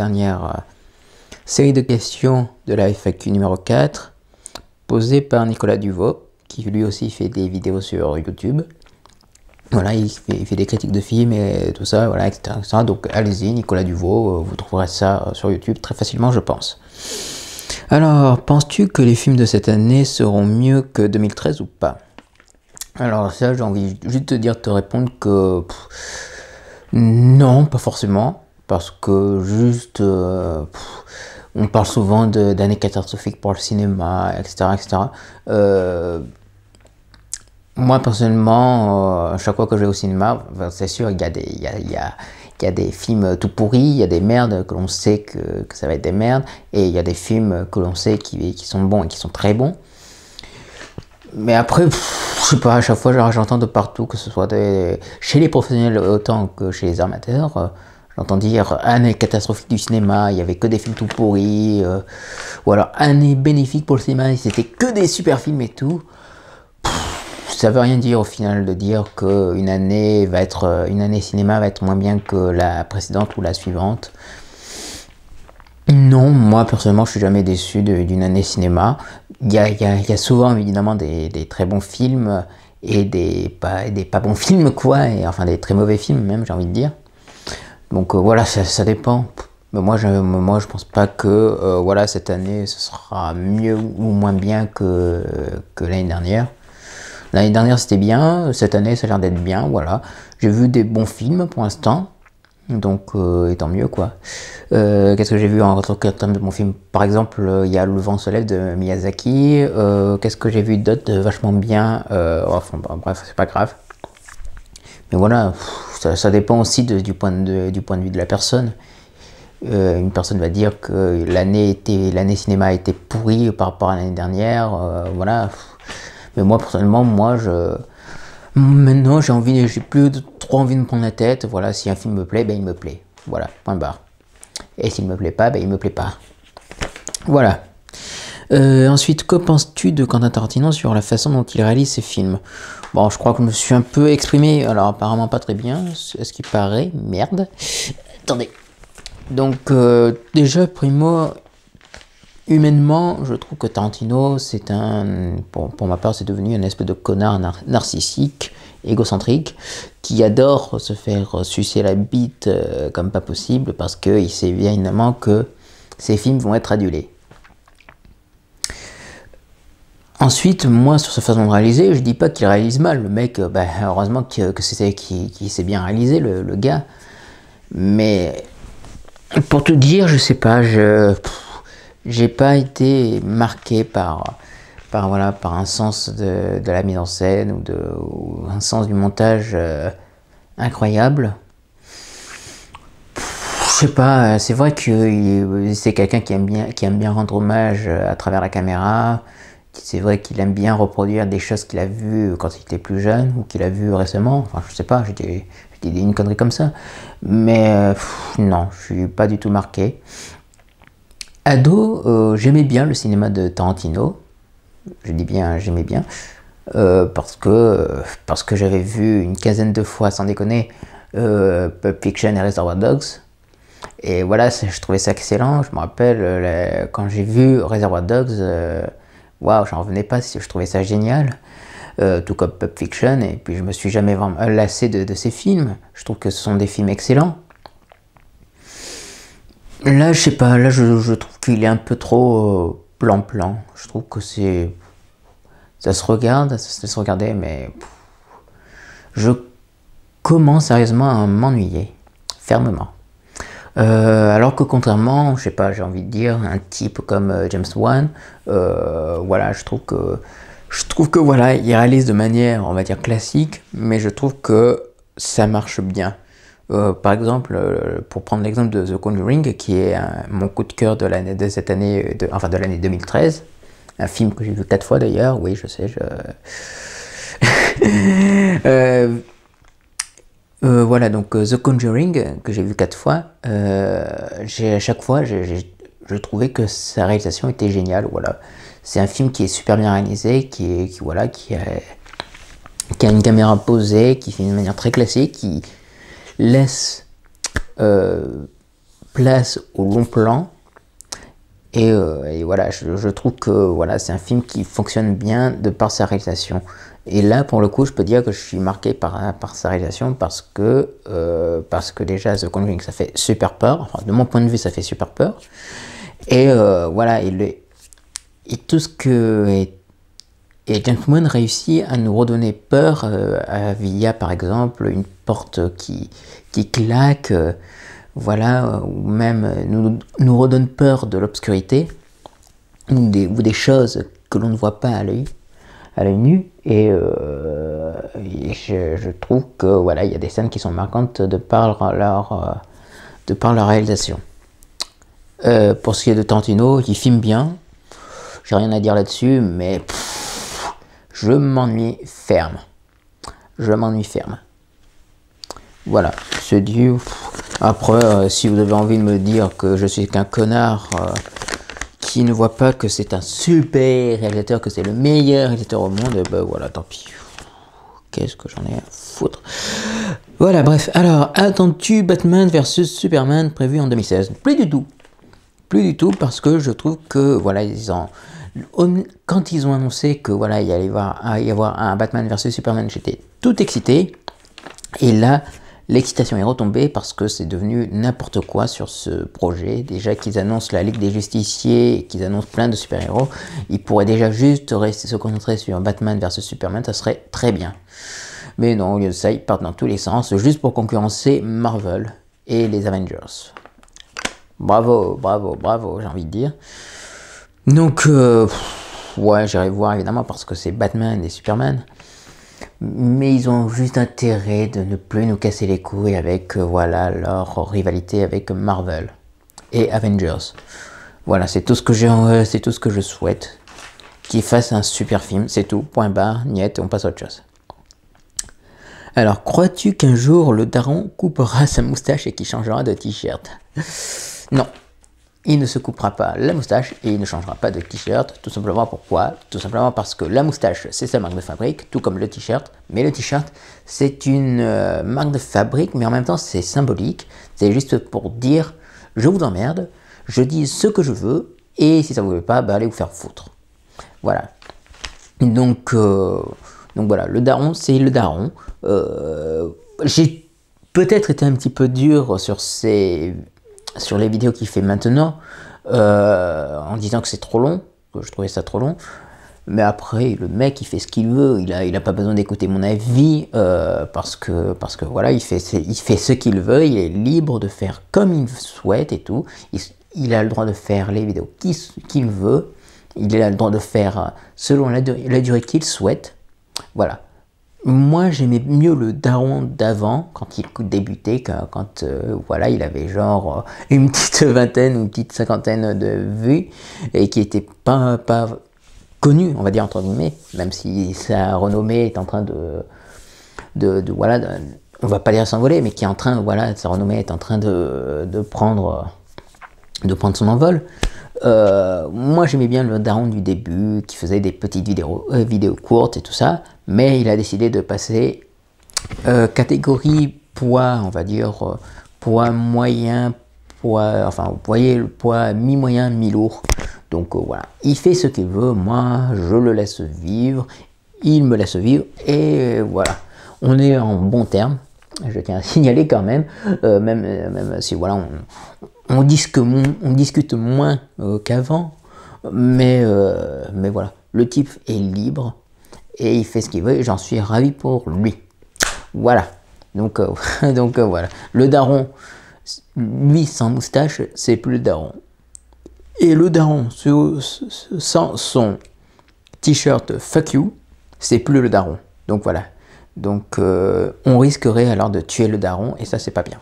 dernière série de questions de la FAQ numéro 4, posée par Nicolas Duvaux, qui lui aussi fait des vidéos sur YouTube. Voilà, il fait des critiques de films et tout ça, voilà, etc. etc. Donc allez-y, Nicolas Duvaux, vous trouverez ça sur YouTube très facilement, je pense. Alors, penses-tu que les films de cette année seront mieux que 2013 ou pas? Alors ça, j'ai envie juste de te répondre que non, pas forcément, parce que juste on parle souvent d'années catastrophiques pour le cinéma, etc., etc. Moi personnellement, à chaque fois que je vais au cinéma, c'est sûr, il y a des films tout pourris, il y a des merdes que l'on sait que ça va être des merdes, et il y a des films que l'on sait qui sont bons et qui sont très bons. Mais après, je sais pas, à chaque fois j'entends de partout, que ce soit chez les professionnels autant que chez les amateurs, j'entends dire année catastrophique du cinéma, il y avait que des films tout pourris, ou alors année bénéfique pour le cinéma, c'était que des super films et tout. Ça veut rien dire au final de dire qu'une année cinéma va être moins bien que la précédente ou la suivante. Non, moi personnellement je suis jamais déçu d'une année cinéma. Il y a souvent évidemment des très bons films et des pas bons films quoi, et enfin des très mauvais films même, j'ai envie de dire. Donc voilà, ça dépend. Mais moi je pense pas que voilà, cette année ce sera mieux ou moins bien que l'année dernière. L'année dernière c'était bien, cette année ça a l'air d'être bien, voilà. J'ai vu des bons films pour l'instant. Donc, et tant mieux quoi. Qu'est-ce que j'ai vu en termes de bons films? Par exemple, il y a Le vent se lève de Miyazaki. Qu'est-ce que j'ai vu d'autre de vachement bien? Enfin, bref, c'est pas grave. Mais voilà, ça dépend aussi du point de vue de la personne. Une personne va dire que l'année cinéma a été pourrie par rapport à l'année dernière. Voilà. Mais moi, personnellement, maintenant, j'ai plus trop envie de me prendre la tête. Voilà, si un film me plaît, ben il me plaît. Voilà, point barre. Et s'il me plaît pas, ben il me plaît pas. Voilà. Ensuite, que penses-tu de Quentin Tarantino sur la façon dont il réalise ses films? Bon, je crois que je me suis un peu exprimé, alors apparemment pas très bien, ce qui paraît, merde. Attendez. Donc, déjà, primo, humainement, je trouve que Tarantino, pour ma part, c'est devenu un espèce de connard narcissique, égocentrique, qui adore se faire sucer la bite comme pas possible, parce qu'il sait bien évidemment que ses films vont être adulés. Ensuite, moi, sur sa façon de réaliser, je dis pas qu'il réalise mal. Le mec, heureusement qu'il sait bien réaliser, le gars. Mais, pour te dire, je sais pas, j'ai pas été marqué par un sens de la mise en scène ou un sens du montage incroyable. Je sais pas, c'est vrai que c'est quelqu'un qui aime bien rendre hommage à travers la caméra. C'est vrai qu'il aime bien reproduire des choses qu'il a vues quand il était plus jeune ou qu'il a vues récemment. Enfin, je sais pas, j'ai dit une connerie comme ça. Mais non, je suis pas du tout marqué. Ado, j'aimais bien le cinéma de Tarantino. Je dis bien j'aimais bien. Parce que j'avais vu une quinzaine de fois, sans déconner, Pulp Fiction et Reservoir Dogs. Et voilà, je trouvais ça excellent. Je me rappelle, quand j'ai vu Reservoir Dogs, waouh, j'en revenais pas, je trouvais ça génial. Tout comme Pulp Fiction, et puis je me suis jamais vraiment lassé de ces films. Je trouve que ce sont des films excellents. Là, je sais pas, là je trouve qu'il est un peu trop plan-plan. Je trouve que ça se regarde, ça se laisse regarder, mais je commence sérieusement à m'ennuyer, fermement. Alors que contrairement, je sais pas, j'ai envie de dire, un type comme James Wan, voilà, je trouve que voilà, il réalise de manière, on va dire, classique, mais je trouve que ça marche bien. Par exemple, pour prendre l'exemple de The Conjuring, qui est mon coup de cœur de l'année 2013, un film que j'ai vu 4 fois d'ailleurs, oui, je sais, voilà, donc The Conjuring, que j'ai vu 4 fois, à chaque fois, je trouvais que sa réalisation était géniale, voilà. C'est un film qui est super bien réalisé, qui a une caméra posée, qui fait d'une manière très classique, qui laisse place au long plan. Et voilà, je trouve que voilà, c'est un film qui fonctionne bien de par sa réalisation. Et là, pour le coup, je peux dire que je suis marqué par sa réalisation parce que déjà, The Conjuring, ça fait super peur. Enfin, de mon point de vue, ça fait super peur. Et voilà, et tout ce que... Et James Wan réussit à nous redonner peur via, par exemple, une porte qui claque, voilà, ou même nous redonne peur de l'obscurité, ou des choses que l'on ne voit pas à l'œil nu. Et je trouve que voilà, il y a des scènes qui sont marquantes de par leur réalisation. Pour ce qui est de Tarantino, il filme bien, j'ai rien à dire là-dessus, mais je m'ennuie ferme. Je m'ennuie ferme. Voilà, c'est dit. Après, si vous avez envie de me dire que je suis qu'un connard qui ne voit pas que c'est un super réalisateur, que c'est le meilleur réalisateur au monde, ben voilà, tant pis. Qu'est-ce que j'en ai à foutre. Voilà, bref. Alors, attends-tu Batman vs Superman prévu en 2016? Plus du tout. Plus du tout, parce que je trouve que, voilà, quand ils ont annoncé que voilà, il allait y avoir un Batman vs Superman, j'étais tout excité. Et là, l'excitation est retombée parce que c'est devenu n'importe quoi sur ce projet. Déjà qu'ils annoncent la Ligue des Justiciers et qu'ils annoncent plein de super-héros, ils pourraient déjà juste se concentrer sur Batman vs Superman, ça serait très bien. Mais non, au lieu de ça, ils partent dans tous les sens, juste pour concurrencer Marvel et les Avengers. Bravo, bravo, bravo, j'ai envie de dire. Donc, ouais, j'irai voir évidemment parce que c'est Batman et Superman. Mais ils ont juste intérêt de ne plus nous casser les couilles avec voilà, leur rivalité avec Marvel et Avengers. Voilà, c'est tout ce que je souhaite. Qu'ils fassent un super film, c'est tout, point barre, niet, on passe à autre chose. Alors, crois-tu qu'un jour le daron coupera sa moustache et qu'il changera de t-shirt? Non. Il ne se coupera pas la moustache et il ne changera pas de t-shirt. Tout simplement pourquoi? Tout simplement parce que la moustache, c'est sa marque de fabrique, tout comme le t-shirt. Mais le t-shirt, c'est une marque de fabrique, mais en même temps, c'est symbolique. C'est juste pour dire, je vous emmerde, je dis ce que je veux, et si ça ne vous plaît pas, bah, allez vous faire foutre. Voilà. Donc voilà, le daron, c'est le daron. J'ai peut-être été un petit peu dur sur les vidéos qu'il fait maintenant, en disant que c'est trop long, que je trouvais ça trop long. Mais après, le mec, il fait ce qu'il veut, il a pas besoin d'écouter mon avis, parce que voilà, il fait ce qu'il veut, il est libre de faire comme il souhaite et tout. Il a le droit de faire les vidéos qu'il veut, il a le droit de faire selon la durée qu'il souhaite. Voilà. Moi, j'aimais mieux le daron d'avant, quand il débutait, quand voilà, il avait genre une petite vingtaine ou une petite cinquantaine de vues, et qui était pas connu, on va dire entre guillemets, même si sa renommée est en train voilà, on va pas dire s'envoler, mais qui est en train, voilà, sa renommée est en train de prendre son envol. Moi j'aimais bien le daron du début qui faisait des petites vidéos courtes et tout ça, mais il a décidé de passer catégorie poids, on va dire poids moyen, enfin vous voyez le poids mi-moyen, mi-lourd. Donc voilà, il fait ce qu'il veut, moi je le laisse vivre, il me laisse vivre, et voilà, on est en bon terme. Je tiens à signaler quand même, même si voilà, on discute moins qu'avant, mais voilà, le type est libre et il fait ce qu'il veut et j'en suis ravi pour lui. Voilà, donc voilà, le daron, lui sans moustache, c'est plus le daron. Et le daron sans son t-shirt fuck you, c'est plus le daron. Donc voilà. Donc on risquerait alors de tuer le daron et ça c'est pas bien.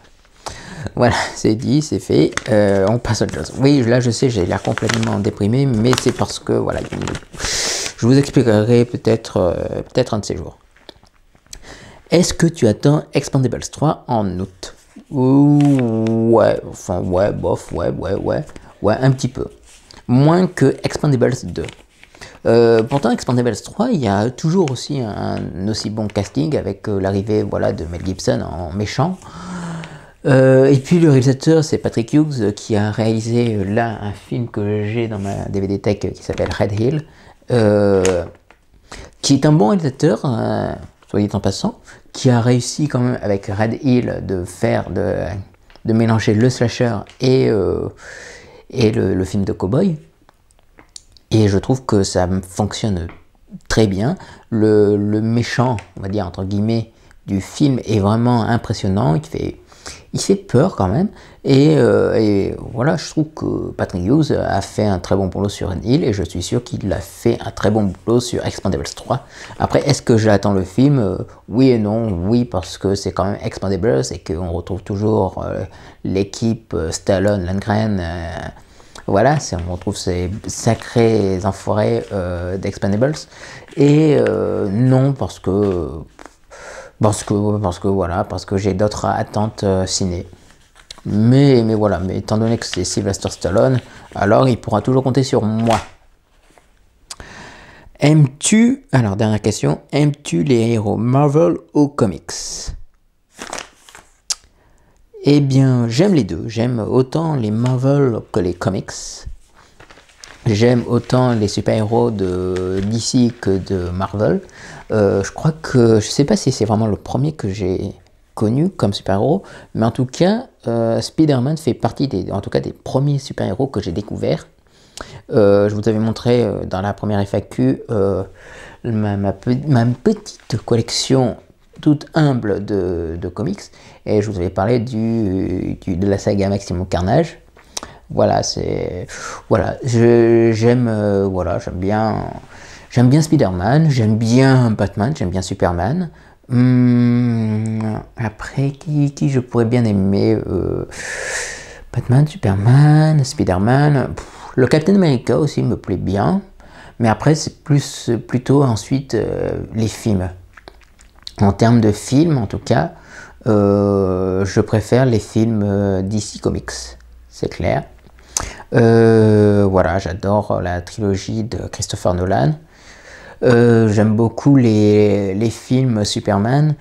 Voilà, c'est dit, c'est fait, on passe à autre chose. Oui, là je sais, j'ai l'air complètement déprimé, mais c'est parce que voilà, je vous expliquerai peut-être un de ces jours. Est-ce que tu attends Expendables 3 en août? Ouais, enfin ouais, bof, ouais, un petit peu. Moins que Expendables 2. Pourtant, Expendables 3, il y a toujours aussi un aussi bon casting avec l'arrivée voilà, de Mel Gibson en méchant. Et puis le réalisateur, c'est Patrick Hughes, qui a réalisé là un film que j'ai dans ma DVD Tech qui s'appelle Red Hill, qui est un bon réalisateur, soit dit en passant, qui a réussi quand même avec Red Hill de mélanger le slasher et le film de cowboy. Et je trouve que ça fonctionne très bien. Le méchant, on va dire entre guillemets, du film est vraiment impressionnant. Il fait peur quand même. Et voilà, je trouve que Patrick Hughes a fait un très bon boulot sur Red Hill et je suis sûr qu'il a fait un très bon boulot sur Expendables 3. Après, est-ce que j'attends le film? Oui et non. Oui, parce que c'est quand même Expendables et qu'on retrouve toujours l'équipe Stallone, Lundgren. Voilà, on retrouve ces sacrés enfoirés d'Expendables. Et non, parce que voilà, parce que j'ai d'autres attentes ciné. Mais voilà, mais étant donné que c'est Sylvester Stallone, alors il pourra toujours compter sur moi. Alors dernière question, aimes-tu les héros Marvel ou comics? Eh bien, j'aime les deux. J'aime autant les Marvel que les comics. J'aime autant les super-héros de DC que de Marvel. Je crois que, je sais pas si c'est vraiment le premier que j'ai connu comme super-héros, mais en tout cas, Spider-Man fait partie en tout cas des premiers super-héros que j'ai découverts. Je vous avais montré dans la première FAQ ma petite collection toute humble de comics, et je vous avais parlé de la saga Maximum Carnage. Voilà, j'aime bien Spider-Man, j'aime bien Batman, j'aime bien Superman. Après, qui je pourrais bien aimer? Batman, Superman, Spider-Man, le Captain America aussi me plaît bien. Mais après, c'est plutôt ensuite les films. En termes de films, en tout cas, je préfère les films DC Comics, c'est clair. Voilà, j'adore la trilogie de Christopher Nolan. J'aime beaucoup les films Superman,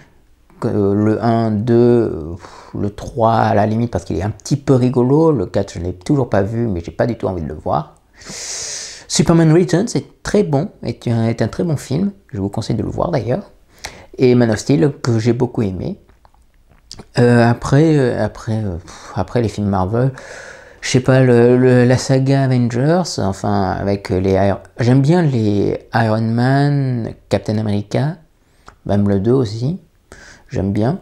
le 1, 2, le 3 à la limite parce qu'il est un petit peu rigolo. Le 4, je ne l'ai toujours pas vu, mais j'ai pas du tout envie de le voir. Superman Returns est très bon, est un très bon film. Je vous conseille de le voir d'ailleurs. Et Man of Steel, que j'ai beaucoup aimé. Après les films Marvel, je sais pas, la saga Avengers, enfin, avec j'aime bien les Iron Man, Captain America, même le 2 aussi, j'aime bien.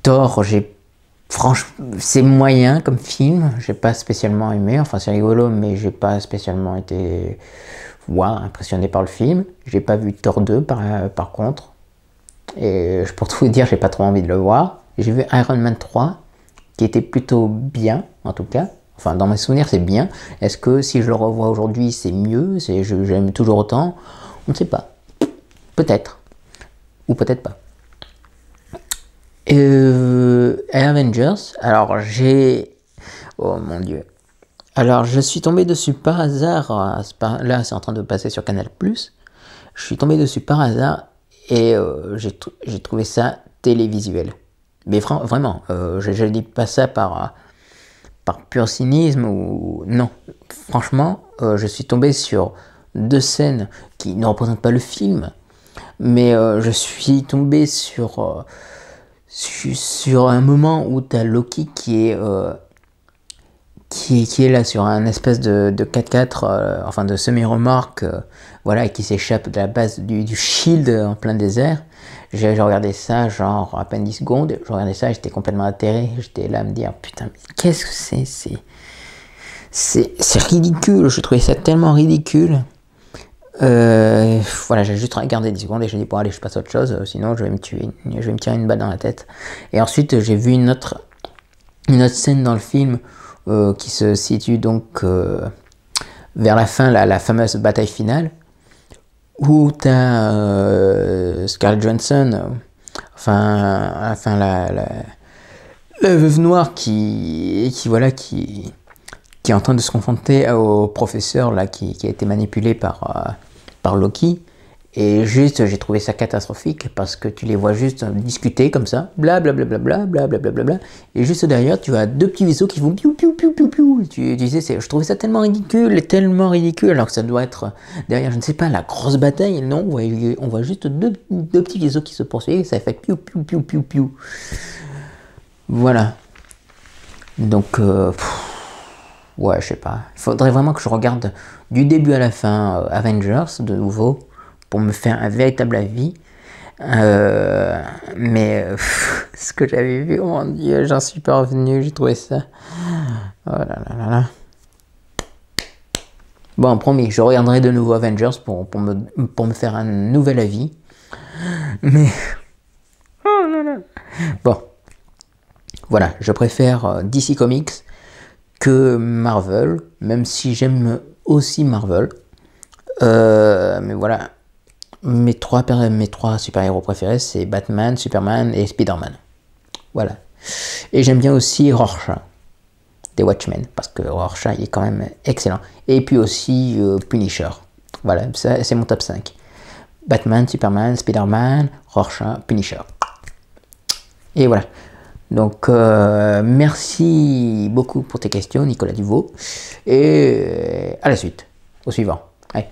Thor, franchement, c'est moyen comme film, j'ai pas spécialement aimé, enfin c'est rigolo, mais j'ai pas spécialement été impressionné par le film. J'ai pas vu Thor 2 par contre, et pour tout vous dire, j'ai pas trop envie de le voir. J'ai vu Iron Man 3, qui était plutôt bien, en tout cas. Enfin, dans mes souvenirs, c'est bien. Est-ce que si je le revois aujourd'hui, c'est mieux? J'aime toujours autant? On ne sait pas. Peut-être. Ou peut-être pas. Avengers, alors oh mon Dieu. Alors, je suis tombé dessus par hasard. Là, c'est en train de passer sur Canal+. Je suis tombé dessus par hasard et j'ai trouvé ça télévisuel. Mais vraiment, je ne dis pas ça par pur cynisme ou non. Franchement, je suis tombé sur deux scènes qui ne représentent pas le film, mais je suis tombé sur un moment où tu as Loki qui est là sur un espèce de 4x4, enfin de semi-remorque, voilà, et qui s'échappe de la base du Shield en plein désert. J'ai regardé ça, genre à peine 10 secondes, je regardais ça, j'étais complètement atterré, j'étais là à me dire, putain, mais qu'est-ce que c'est ridicule, je trouvais ça tellement ridicule. Voilà, j'ai juste regardé 10 secondes et je dis, bon allez, je passe à autre chose, sinon je vais me tirer une balle dans la tête. Et ensuite, j'ai vu une autre scène dans le film qui se situe donc vers la fin, la fameuse bataille finale, où tu as Scarlett Johansson, enfin la veuve noire qui est en train de se confronter au professeur là, qui a été manipulé par Loki. Et juste, j'ai trouvé ça catastrophique parce que tu les vois juste discuter comme ça, blablabla, blablabla, et juste derrière, tu as deux petits vaisseaux qui vont piou piou piou piou piou. Tu sais, je trouvais ça tellement ridicule, alors que ça doit être derrière, je ne sais pas, la grosse bataille. Non, on voit juste deux petits vaisseaux qui se poursuivent, ça fait piou piou piou piou piou. Voilà. Donc, ouais, je sais pas. Il faudrait vraiment que je regarde du début à la fin Avengers de nouveau pour me faire un véritable avis. Mais ce que j'avais vu, oh mon dieu, j'en suis pas revenu, j'ai trouvé ça. Oh là là là là. Bon, promis, je regarderai de nouveau Avengers pour me faire un nouvel avis. Mais. Oh là là. Bon. Voilà, je préfère DC Comics que Marvel, même si j'aime aussi Marvel. Mais voilà, mes trois super-héros préférés, c'est Batman, Superman et Spider-Man. Voilà. Et j'aime bien aussi Rorschach, des Watchmen, parce que Rorschach il est quand même excellent. Et puis aussi Punisher. Voilà, ça, c'est mon top 5. Batman, Superman, Spider-Man, Rorschach, Punisher. Et voilà. Donc, merci beaucoup pour tes questions, Nicolas Duvaux. Et à la suite, au suivant. Allez.